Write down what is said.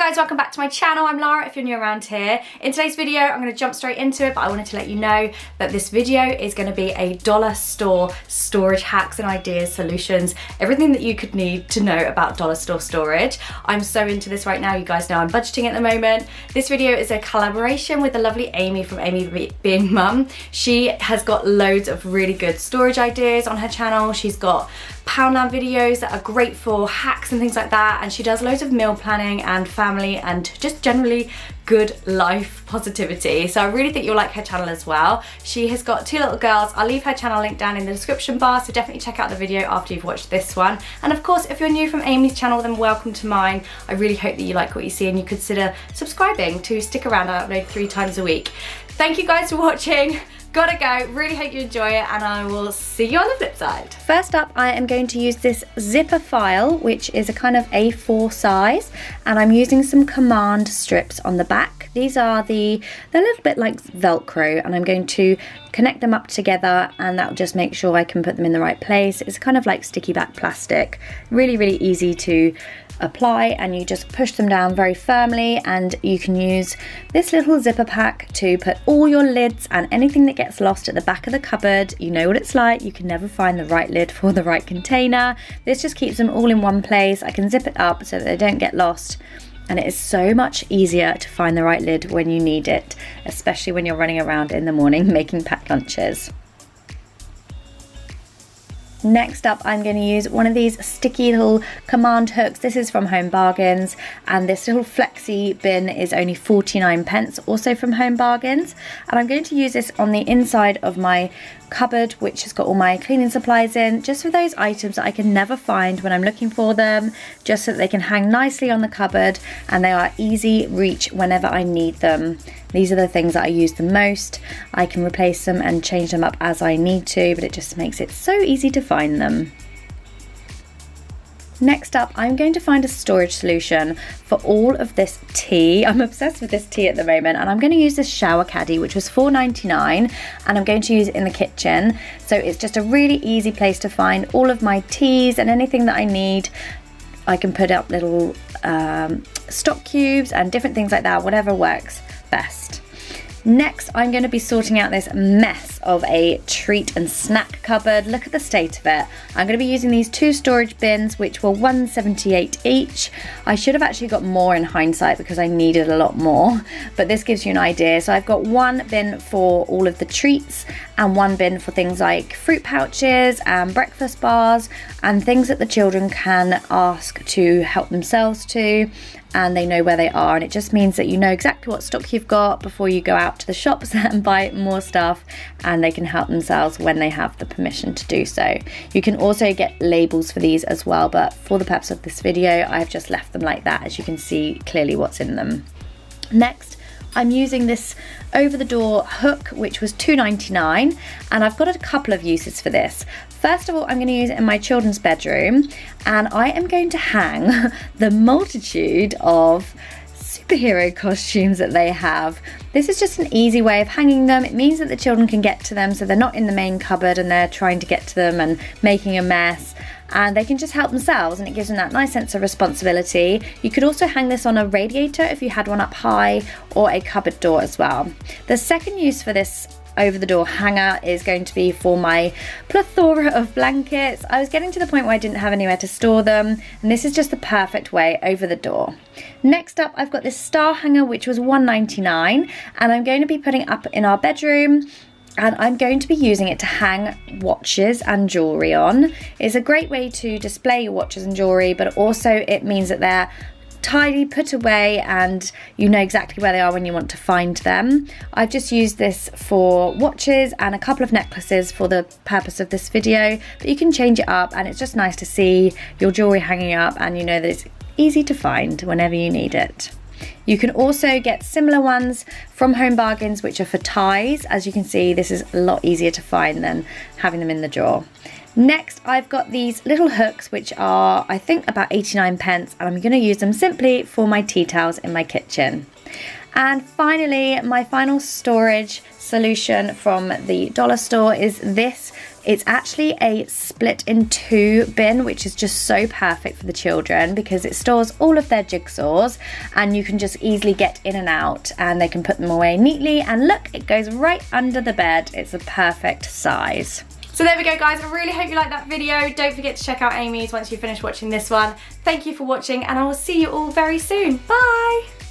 guys, welcome back to my channel. I'm Lara if you're new around here. In today's video, I'm going to jump straight into it, but I wanted to let you know that this video is going to be a dollar store storage hacks and ideas, solutions, everything that you could need to know about dollar store storage. I'm so into this right now. You guys know I'm budgeting at the moment. This video is a collaboration with the lovely Amy from Amy Being Mum. She has got loads of really good storage ideas on her channel. She's got Poundland videos that are great for hacks and things like that, and she does loads of meal planning and family and just generally good life positivity. So I really think you'll like her channel as well. She has got two little girls. I'll leave her channel link down in the description bar, so definitely check out the video after you've watched this one. And of course, if you're new from Amy's channel, then welcome to mine. I really hope that you like what you see and you consider subscribing to stick around. I upload 3 times a week. Thank you guys for watching. Gotta go, really hope you enjoy it, and I will see you on the flip side. First up, I am going to use this zipper file, which is a kind of A4 size, and I'm using some command strips on the back. These are they're a little bit like Velcro, and I'm going to connect them up together, and that'll just make sure I can put them in the right place. It's kind of like sticky back plastic, really, really easy to apply, and you just push them down very firmly, and you can use this little zipper pack to put all your lids and anything that gets lost at the back of the cupboard. You know what it's like, you can never find the right lid for the right container. This just keeps them all in one place. I can zip it up so that they don't get lost, and it is so much easier to find the right lid when you need it, especially when you're running around in the morning making packed lunches. Next up, I'm going to use one of these sticky little command hooks. This is from Home Bargains, and this little flexi bin is only 49p, also from Home Bargains. And I'm going to use this on the inside of my cupboard, which has got all my cleaning supplies in, just for those items that I can never find when I'm looking for them, just so that they can hang nicely on the cupboard and they are easy reach whenever I need them. These are the things that I use the most. I can replace them and change them up as I need to, but it just makes it so easy to find them. Next up, I'm going to find a storage solution for all of this tea. I'm obsessed with this tea at the moment, and I'm going to use this shower caddy, which was $4.99, and I'm going to use it in the kitchen. So it's just a really easy place to find all of my teas and anything that I need. I can put up little stock cubes and different things like that, whatever works best. Next, I'm going to be sorting out this mess of a treat and snack cupboard. Look at the state of it. I'm going to be using these 2 storage bins, which were $1.78 each. I should have actually got more in hindsight because I needed a lot more, but this gives you an idea. So I've got 1 bin for all of the treats and 1 bin for things like fruit pouches and breakfast bars and things that the children can ask to help themselves to, and they know where they are, and it just means that you know exactly what stock you've got before you go out to the shops and buy more stuff, and they can help themselves when they have the permission to do so. You can also get labels for these as well, but for the purpose of this video, I've just left them like that, as you can see clearly what's in them. Next, I'm using this over-the-door hook, which was $2.99, and I've got a couple of uses for this. First of all, I'm going to use it in my children's bedroom, and I am going to hang the multitude of superhero costumes that they have. This is just an easy way of hanging them. It means that the children can get to them, so they're not in the main cupboard and they're trying to get to them and making a mess, and they can just help themselves, and it gives them that nice sense of responsibility. You could also hang this on a radiator if you had one up high, or a cupboard door as well. The second use for this over the door hanger is going to be for my plethora of blankets. I was getting to the point where I didn't have anywhere to store them, and this is just the perfect way over the door. Next up, I've got this star hanger, which was $1.99, and I'm going to be putting it up in our bedroom, and I'm going to be using it to hang watches and jewellery on. It's a great way to display your watches and jewellery, but also it means that they're tidy, put away, and you know exactly where they are when you want to find them. I've just used this for watches and a couple of necklaces for the purpose of this video, but you can change it up, and it's just nice to see your jewellery hanging up, and you know that it's easy to find whenever you need it. You can also get similar ones from Home Bargains, which are for ties. As you can see, this is a lot easier to find than having them in the drawer. Next, I've got these little hooks, which are, I think, about 89p, and I'm going to use them simply for my tea towels in my kitchen. And finally, my final storage solution from the dollar store is this It's actually a split in two bin, which is just so perfect for the children because it stores all of their jigsaws and you can just easily get in and out and they can put them away neatly. And look, it goes right under the bed. It's a perfect size. So there we go, guys. I really hope you liked that video. Don't forget to check out Amy's once you finish watching this one. Thank you for watching and I will see you all very soon. Bye!